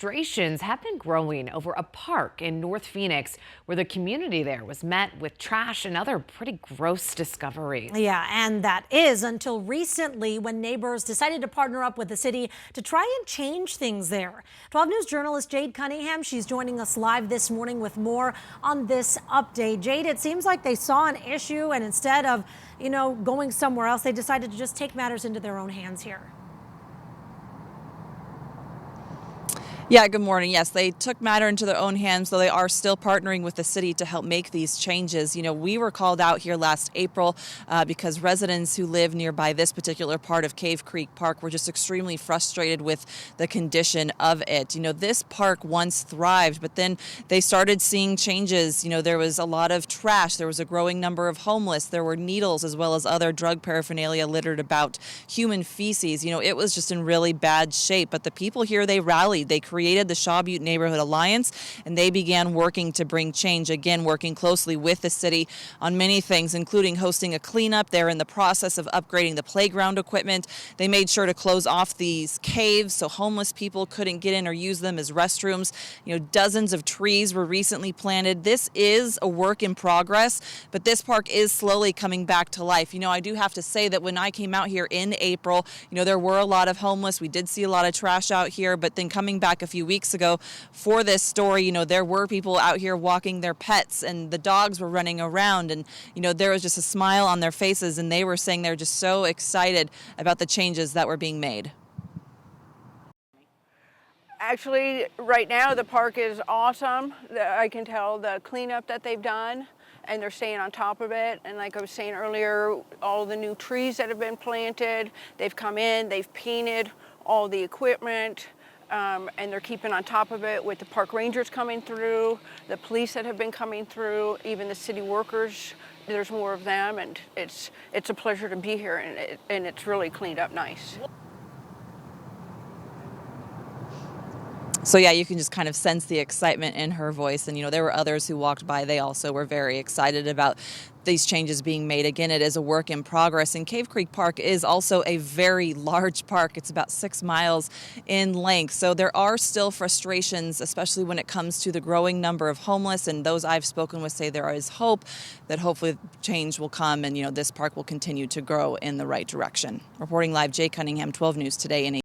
Frustrations have been growing over a park in North Phoenix where the community there was met with trash and other pretty gross discoveries. Yeah, and that is until recently when neighbors decided to partner up with the city to try and change things there. 12 News journalist Jade Cunningham, she's joining us live this morning with more on this update. Jade, it seems like they saw an issue and instead of, going somewhere else, they decided to just take matters into their own hands here. Yeah, good morning. Yes, they took matter into their own hands, though they are still partnering with the city to help make these changes. We were called out here last April because residents who live nearby this particular part of Cave Creek Park were just extremely frustrated with the condition of it. This park once thrived, but then they started seeing changes. There was a lot of trash. There was a growing number of homeless. There were needles as well as other drug paraphernalia littered about, human feces. It was just in really bad shape. But the people here, they rallied. They created the Shaw Butte Neighborhood Alliance, and they began working to bring change, again, working closely with the city on many things, including hosting a cleanup. They're in the process of upgrading the playground equipment. They made sure to close off these caves so homeless people couldn't get in or use them as restrooms. Dozens of trees were recently planted. This is a work in progress, but this park is slowly coming back to life. I do have to say that when I came out here in April, there were a lot of homeless. We did see a lot of trash out here, but then coming back a few weeks ago for this story, there were people out here walking their pets and the dogs were running around, and there was just a smile on their faces, and they were saying they're just so excited about the changes that were being made. Actually, right now the park is awesome. I can tell the cleanup that they've done, and they're staying on top of it. And like I was saying earlier, all the new trees that have been planted, they've come in, they've painted all the equipment, and they're keeping on top of it with the park rangers coming through, the police that have been coming through, even the city workers. There's more of them, and it's a pleasure to be here, and it's really cleaned up nice. So yeah, you can just kind of sense the excitement in her voice. And, there were others who walked by. They also were very excited about these changes being made. Again, it is a work in progress. And Cave Creek Park is also a very large park. It's about 6 miles in length. So there are still frustrations, especially when it comes to the growing number of homeless. And those I've spoken with say there is hope that hopefully change will come and, this park will continue to grow in the right direction. Reporting live, Jay Cunningham, 12 News Today in